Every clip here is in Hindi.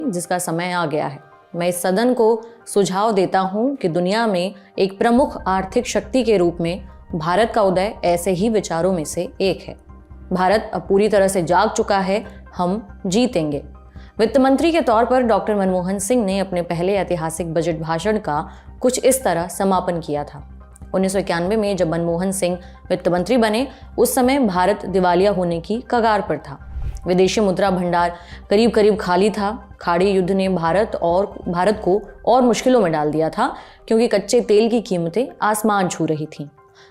जिसका समय आ गया है। मैं इस सदन को सुझाव देता हूं कि दुनिया में एक प्रमुख आर्थिक शक्ति के रूप में भारत का उदय ऐसे ही विचारों में से एक है। भारत अब पूरी तरह से जाग चुका है, हम जीतेंगे। वित्त मंत्री के तौर पर डॉक्टर मनमोहन सिंह ने अपने पहले ऐतिहासिक बजट भाषण का कुछ इस तरह समापन किया था। 1991 में जब मनमोहन सिंह वित्त मंत्री बने, उस समय भारत दिवालिया होने की कगार पर था। विदेशी मुद्रा भंडार करीब करीब खाली था। खाड़ी युद्ध ने भारत को और मुश्किलों में डाल दिया था, क्योंकि कच्चे तेल की कीमतें आसमान छू रही थीं।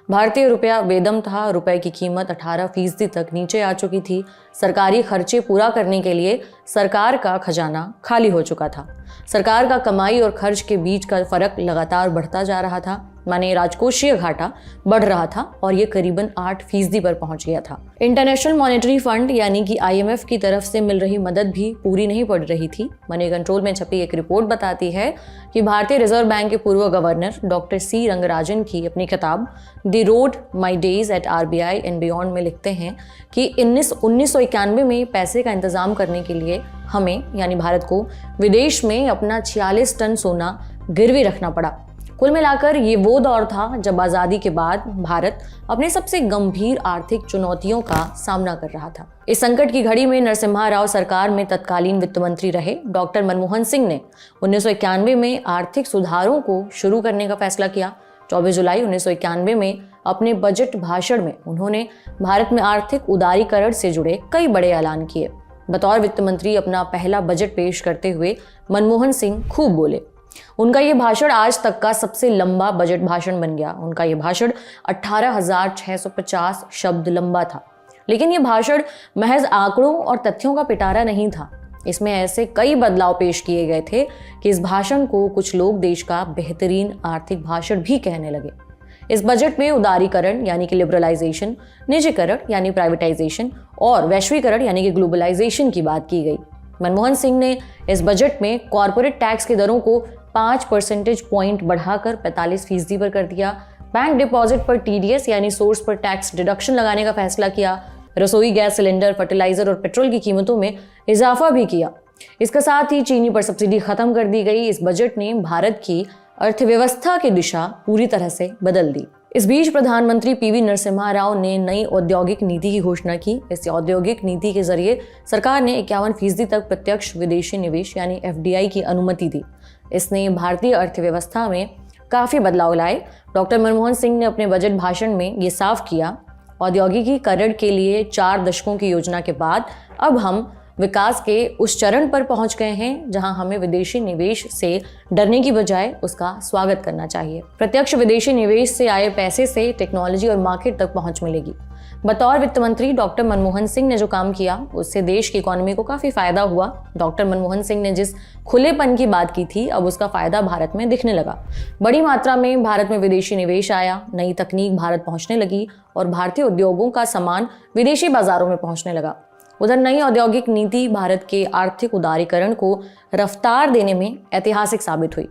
भारतीय रुपया बेदम था। रुपए की कीमत 18% तक नीचे आ चुकी थी। सरकारी खर्चे पूरा करने के लिए सरकार का खजाना खाली हो चुका था। सरकार का कमाई और खर्च के बीच का फर्क लगातार बढ़ता जा रहा था, माने राजकोषीय घाटा बढ़ रहा था और ये करीबन 8% पर पहुंच गया था। इंटरनेशनल मॉनेटरी फंड यानी कि IMF की तरफ से मिल रही मदद भी पूरी नहीं पड़ रही थी। मनी कंट्रोल में छपी एक रिपोर्ट बताती है कि भारतीय रिजर्व बैंक के पूर्व गवर्नर डॉक्टर C रंगराजन की अपनी किताब the road my days at RBI and beyond में लिखते हैं कि 1991 में पैसे का इंतजाम करने के लिए हमें यानी भारत को विदेश में अपना 46 टन सोना गिरवी रखना पड़ा। कुल मिलाकर ये वो दौर था जब आज़ादी के बाद भारत अपने सबसे गंभीर आर्थिक चुनौतियों का सामना कर रहा था। इस संकट की घड़ी में नरसिम्हा राव सरकार में तत्कालीन वित्त मंत्री रहे डॉक्टर मनमोहन सिंह ने 1991 में आर्थिक सुधारों को शुरू करने का फैसला किया। 24 जुलाई 1991 में अपने बजट भाषण में उन्होंने भारत में आर्थिक उदारीकरण से जुड़े कई बड़े ऐलान किए। बतौर वित्त मंत्री अपना पहला बजट पेश करते हुए मनमोहन सिंह खूब बोले। उनका ये भाषण आज तक का सबसे लंबा बजट भाषण बन गया। उनका ये भाषण 18,650 शब्द लंबा था। लेकिन ये भाषण महज आंकड़ों और तथ्यों का पिटारा नहीं था। इसमें ऐसे कई बदलाव पेश किए गए थे कि इस भाषण को कुछ लोग देश का बेहतरीन आर्थिक भाषण भी कहने लगे। इस बजट में उदारीकरण यानी कि लिबरलाइजेशन, निजीकरण यानी प्राइवेटाइजेशन और वैश्वीकरण यानी कि ग्लोबलाइजेशन की बात की गई। मनमोहन सिंह ने इस बजट में कॉरपोरेट टैक्स की दरों को 5 परसेंटेज पॉइंट बढ़ाकर 45% पर कर दिया। बैंक डिपॉजिट पर TDS यानी सोर्स पर टैक्स डिडक्शन लगाने का फैसला किया। रसोई गैस सिलेंडर, फर्टिलाइजर और पेट्रोल की कीमतों में इजाफा भी किया। इसके साथ ही चीनी पर सब्सिडी खत्म कर दी गई। इस बजट ने भारत की अर्थव्यवस्था की दिशा पूरी तरह से बदल दी। इस बीच प्रधानमंत्री PV नरसिम्हा राव ने नई औद्योगिक नीति की घोषणा की। इस औद्योगिक नीति के जरिए सरकार ने 51% तक प्रत्यक्ष विदेशी निवेश यानी FDI की अनुमति दी। इसने भारतीय अर्थव्यवस्था में काफी बदलाव लाए। डॉक्टर मनमोहन सिंह ने अपने बजट भाषण में ये साफ किया, औद्योगिकीकरण के लिए 4 दशकों की योजना के बाद अब हम विकास के उस चरण पर पहुंच गए हैं जहां हमें विदेशी निवेश से डरने की बजाय उसका स्वागत करना चाहिए। प्रत्यक्ष विदेशी निवेश से आए पैसे से टेक्नोलॉजी और मार्केट तक पहुंच मिलेगी। बतौर वित्त मंत्री डॉक्टर मनमोहन सिंह ने जो काम किया उससे देश की इकोनॉमी को काफी फायदा हुआ। डॉक्टर मनमोहन सिंह ने जिस खुलेपन की बात की थी, अब उसका फायदा भारत में दिखने लगा। बड़ी मात्रा में भारत में विदेशी निवेश आया, नई तकनीक भारत पहुंचने लगी और भारतीय उद्योगों का सामान विदेशी बाजारों में पहुंचने लगा। उधर नई औद्योगिक नीति भारत के आर्थिक उदारीकरण को रफ्तार देने में ऐतिहासिक साबित हुई।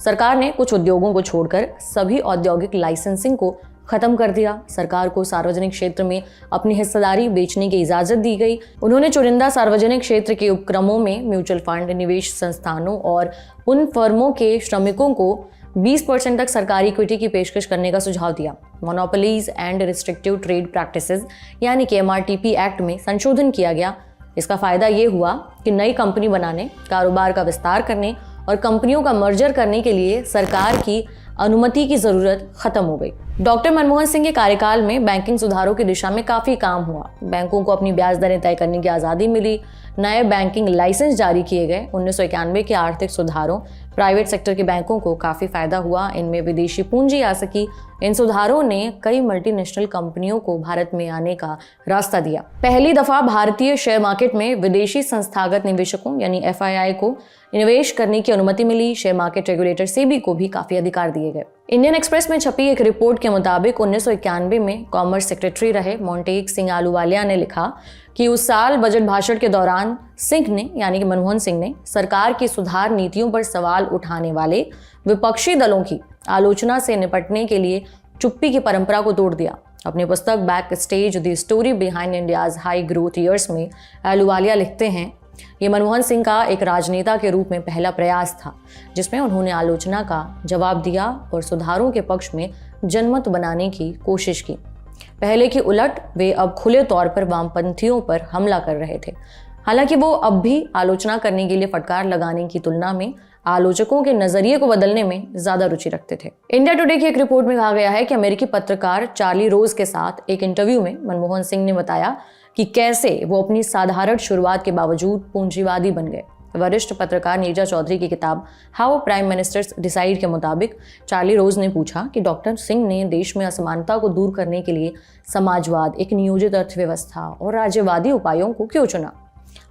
सरकार ने कुछ उद्योगों को छोड़कर सभी औद्योगिक लाइसेंसिंग को खत्म कर दिया। सरकार को सार्वजनिक क्षेत्र में अपनी हिस्सेदारी बेचने की इजाजत दी गई। उन्होंने चुनिंदा सार्वजनिक क्षेत्र के उपक्रमों में म्यूचुअल फंड, निवेश संस्थानों और उन फर्मों के श्रमिकों को 20% तक सरकारी इक्विटी की पेशकश करने का सुझाव दिया। Monopolies and restrictive trade practices यानी कि MRTP एक्ट में संशोधन किया गया। इसका फायदा ये हुआ कि नई कंपनी बनाने, कारोबार का विस्तार करने और कंपनियों का मर्जर करने के लिए सरकार की अनुमति की जरूरत खत्म हो गई। डॉक्टर मनमोहन सिंह के कार्यकाल में बैंकिंग सुधारों की दिशा में काफी काम हुआ। बैंकों को अपनी ब्याज दरें तय करने की आज़ादी मिली। नए बैंकिंग लाइसेंस जारी किए गए। 1991 के आर्थिक सुधारों प्राइवेट सेक्टर के बैंकों को काफी फायदा हुआ। इनमें विदेशी पूंजी आ सकी। इन सुधारों ने कई मल्टीनेशनल कंपनियों को भारत में आने का रास्ता दिया। पहली दफा भारतीय शेयर मार्केट में विदेशी संस्थागत निवेशकों यानी FII को निवेश करने की अनुमति मिली। शेयर मार्केट रेगुलेटर SEBI को भी काफी अधिकार दिए गए। इंडियन एक्सप्रेस में छपी एक रिपोर्ट के मुताबिक 1991 में कॉमर्स सेक्रेटरी रहे मोंटेक सिंह आलूवालिया ने लिखा कि उस साल बजट भाषण के दौरान सिंह ने यानी कि मनमोहन सिंह ने सरकार की सुधार नीतियों पर सवाल उठाने वाले विपक्षी दलों की आलोचना से निपटने के लिए चुप्पी की परंपरा को तोड़ दिया। अपनी पुस्तक back stage the story behind India's high growth years में अहलूवालिया लिखते हैं, ये मनमोहन सिंह का एक राजनेता के रूप में पहला प्रयास था जिसमें उन्होंने आलोचना का जवाब दिया और सुधारों के पक्ष में जनमत बनाने की कोशिश की। पहले की उलट वे अब खुले तौर पर वामपंथियों पर हमला कर रहे थे। हालांकि वो अब भी आलोचना करने के लिए फटकार लगाने की तुलना में आलोचकों के नजरिए को बदलने में ज्यादा रुचि रखते थे। इंडिया टुडे की एक रिपोर्ट में कहा गया है कि अमेरिकी पत्रकार चार्ली रोज के साथ एक इंटरव्यू में मनमोहन सिंह ने बताया कि कैसे वो अपनी साधारण शुरुआत के बावजूद पूंजीवादी बन गए। वरिष्ठ पत्रकार नीरजा चौधरी की किताब हाउ प्राइम मिनिस्टर्स डिसाइड के मुताबिक चार्ली रोज ने पूछा कि डॉक्टर सिंह ने देश में असमानता को दूर करने के लिए समाजवाद, एक नियोजित अर्थव्यवस्था और राज्यवादी उपायों को क्यों चुना।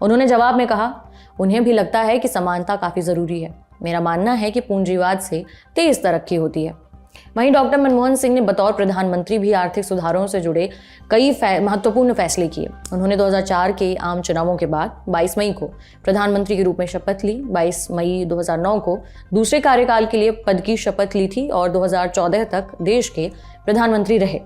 उन्होंने जवाब में कहा, उन्हें भी लगता है कि समानता काफी जरूरी है। मेरा मानना है कि पूंजीवाद से तेज तरक्की होती है। वहीं डॉक्टर मनमोहन सिंह ने बतौर प्रधानमंत्री भी आर्थिक सुधारों से जुड़े कई महत्वपूर्ण फैसले किए। उन्होंने 2004 के आम चुनावों के बाद 22 मई को प्रधानमंत्री के रूप में शपथ ली। 22 मई 2009 को दूसरे कार्यकाल के लिए पद की शपथ ली थी और 2014 तक देश के प्रधानमंत्री रहे।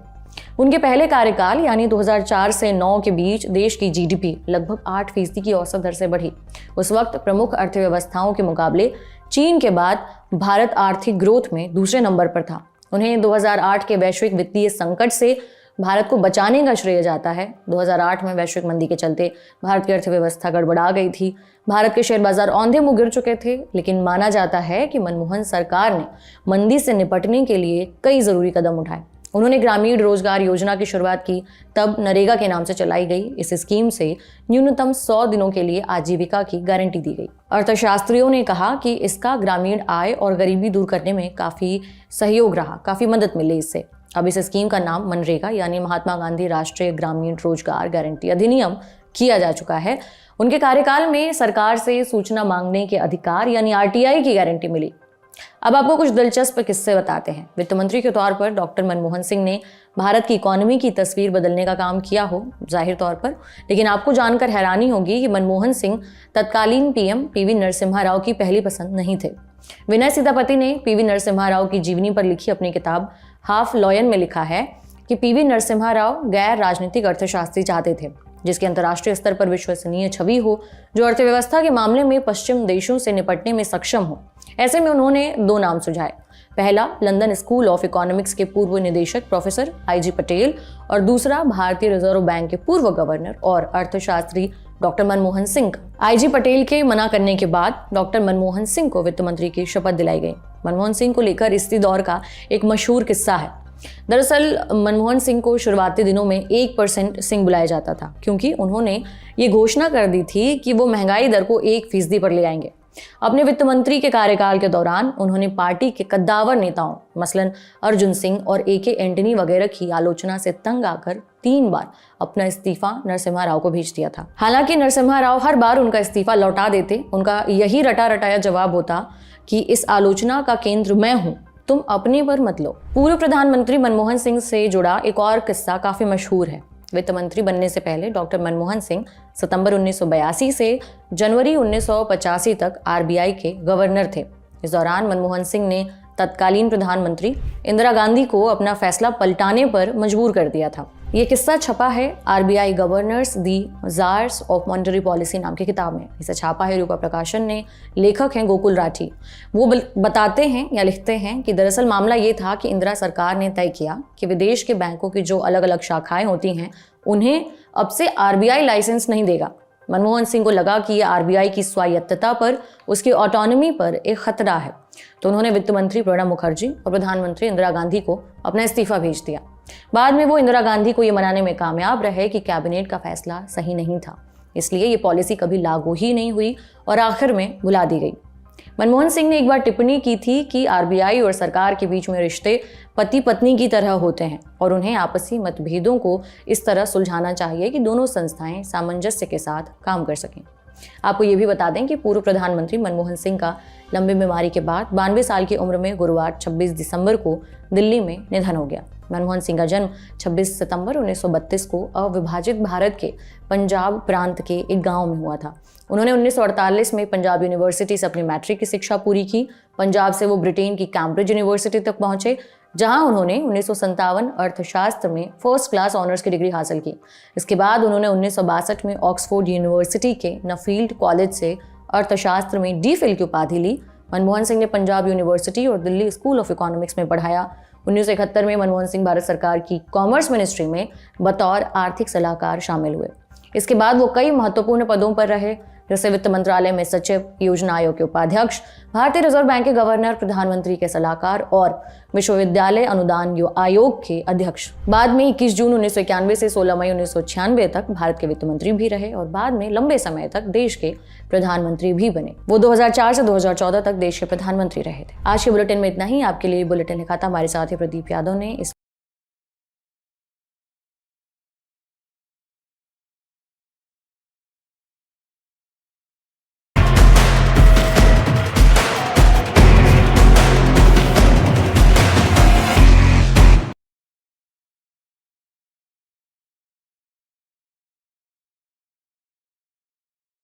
उनके पहले कार्यकाल यानी 2004 से 9 के बीच देश की जीडीपी लगभग 8% की औसत दर से बढ़ी। उस वक्त प्रमुख अर्थव्यवस्थाओं के मुकाबले चीन के बाद भारत आर्थिक ग्रोथ में दूसरे नंबर पर था। उन्हें 2008 के वैश्विक वित्तीय संकट से भारत को बचाने का श्रेय जाता है। 2008 में वैश्विक मंदी के चलते भारत की अर्थव्यवस्था गड़बड़ा गई थी। भारत के शेयर बाजार औंधे मुंह गिर चुके थे, लेकिन माना जाता है कि मनमोहन सरकार ने मंदी से निपटने के लिए कई जरूरी कदम उठाए। उन्होंने ग्रामीण रोजगार योजना की शुरुआत की, तब नरेगा के नाम से चलाई गई। इस स्कीम से न्यूनतम 100 दिनों के लिए आजीविका की गारंटी दी गई। अर्थशास्त्रियों ने कहा कि इसका ग्रामीण आय और गरीबी दूर करने में काफी सहयोग रहा, काफी मदद मिली इससे। अब इस स्कीम का नाम मनरेगा यानी महात्मा गांधी राष्ट्रीय ग्रामीण रोजगार गारंटी अधिनियम किया जा चुका है। उनके कार्यकाल में सरकार से सूचना मांगने के अधिकार यानी आरटीआई की गारंटी मिली। अब आपको कुछ दिलचस्प किस्से बताते हैं। वित्त मंत्री के तौर पर डॉक्टर मनमोहन सिंह ने भारत की इकोनॉमी की तस्वीर बदलने का काम किया हो, जाहिर तौर पर, लेकिन आपको जानकर हैरानी होगी कि मनमोहन सिंह तत्कालीन पीएम पीवी नरसिम्हा राव की पहली पसंद नहीं थे। विनय सीतापति ने पीवी नरसिम्हा राव की जीवनी पर लिखी अपनी किताब हाफ लॉयन में लिखा है कि पीवी नरसिम्हा राव गैर राजनीतिक अर्थशास्त्री चाहते थे जिसकी अंतर्राष्ट्रीय स्तर पर विश्वसनीय छवि हो, जो अर्थव्यवस्था के मामले में पश्चिम देशों से निपटने में सक्षम हो। ऐसे में उन्होंने 2 नाम सुझाए। पहला लंदन स्कूल ऑफ इकोनॉमिक्स के पूर्व निदेशक प्रोफेसर IG पटेल और दूसरा भारतीय रिजर्व बैंक के पूर्व गवर्नर और अर्थशास्त्री डॉक्टर मनमोहन सिंह का। IG पटेल के मना करने के बाद डॉक्टर मनमोहन सिंह को वित्त मंत्री की शपथ दिलाई गई। मनमोहन सिंह को लेकर इसी दौर का एक मशहूर किस्सा है। दरअसल मनमोहन सिंह को शुरुआती दिनों में 1% सिंह बुलाया जाता था, क्योंकि उन्होंने ये घोषणा कर दी थी कि वो महंगाई दर को 1% पर ले आएंगे। अपने वित्त मंत्री के कार्यकाल के दौरान उन्होंने पार्टी के कद्दावर नेताओं मसलन अर्जुन सिंह और AK एंटनी वगैरह की आलोचना से तंग आकर 3 बार अपना इस्तीफा नरसिम्हा राव को भेज दिया था। हालांकि नरसिम्हा राव हर बार उनका इस्तीफा लौटा देते। उनका यही रटा रटाया जवाब होता कि इस आलोचना का केंद्र मैं हूं, तुम अपने पर मत लो। पूर्व प्रधानमंत्री मनमोहन सिंह से जुड़ा एक और किस्सा काफी मशहूर है। वित्त मंत्री बनने से पहले डॉक्टर मनमोहन सिंह सितंबर 1982 से जनवरी 1985 तक RBI के गवर्नर थे। इस दौरान मनमोहन सिंह ने तत्कालीन प्रधानमंत्री इंदिरा गांधी को अपना फैसला पलटाने पर मजबूर कर दिया था। ये किस्सा छपा है RBI governors the jars of monetary policy नाम की किताब में। इसे छापा है रूपा प्रकाशन ने। लेखक हैं गोकुल राठी। वो बताते हैं या लिखते हैं कि दरअसल मामला ये था कि इंदिरा सरकार ने तय किया कि विदेश के बैंकों की जो अलग अलग शाखाएं होती हैं उन्हें अब से RBI लाइसेंस नहीं देगा। मनमोहन सिंह को लगा कि यह RBI की स्वायत्तता पर, उसकी ऑटोनॉमी पर एक खतरा है, तो उन्होंने वित्त मंत्री प्रणब मुखर्जी और प्रधानमंत्री इंदिरा गांधी को अपना इस्तीफा भेज दिया। बाद में वो इंदिरा गांधी को ये मनाने में कामयाब रहे कि कैबिनेट का फैसला सही नहीं था, इसलिए ये पॉलिसी कभी लागू ही नहीं हुई और आखिर में भुला दी गई। मनमोहन सिंह ने एक बार टिप्पणी की थी कि RBI और सरकार के बीच में रिश्ते पति पत्नी की तरह होते हैं और उन्हें आपसी मतभेदों को इस तरह सुलझाना चाहिए कि दोनों संस्थाएं सामंजस्य के साथ काम कर सकें। आपको ये भी बता दें कि पूर्व प्रधानमंत्री मनमोहन सिंह का लंबी बीमारी के बाद 92 साल की उम्र में गुरुवार 26 दिसंबर को दिल्ली में निधन हो गया। मनमोहन सिंह का जन्म 26 सितंबर 1932 को अविभाजित भारत के पंजाब प्रांत के एक गांव में हुआ था। उन्होंने 1948 में पंजाब यूनिवर्सिटी से अपनी मैट्रिक की शिक्षा पूरी की। पंजाब से वो ब्रिटेन की कैम्ब्रिज यूनिवर्सिटी तक पहुंचे, जहां उन्होंने 1957 अर्थशास्त्र में फर्स्ट क्लास ऑनर्स की डिग्री हासिल की। इसके बाद उन्होंने 1962 में ऑक्सफोर्ड यूनिवर्सिटी के नफील्ड कॉलेज से अर्थशास्त्र में डी.फिल की उपाधि ली। मनमोहन सिंह ने पंजाब यूनिवर्सिटी और दिल्ली स्कूल ऑफ इकोनॉमिक्स में पढ़ाया। 1971 में मनमोहन सिंह भारत सरकार की कॉमर्स मिनिस्ट्री में बतौर आर्थिक सलाहकार शामिल हुए। इसके बाद वो कई महत्वपूर्ण पदों पर रहे, जैसे वित्त मंत्रालय में सचिव, योजना आयोग के उपाध्यक्ष, भारतीय रिजर्व बैंक के गवर्नर, प्रधानमंत्री के सलाहकार और विश्वविद्यालय अनुदान आयोग के अध्यक्ष। बाद में 21 जून 1991 से 16 मई 1996 तक भारत के वित्त मंत्री भी रहे और बाद में लंबे समय तक देश के प्रधानमंत्री भी बने। वो 2004 से 2014 तक देश के प्रधानमंत्री रहे थे। आज के बुलेटिन में इतना ही। आपके लिए बुलेटिन लिखा था हमारे साथी प्रदीप यादव ने।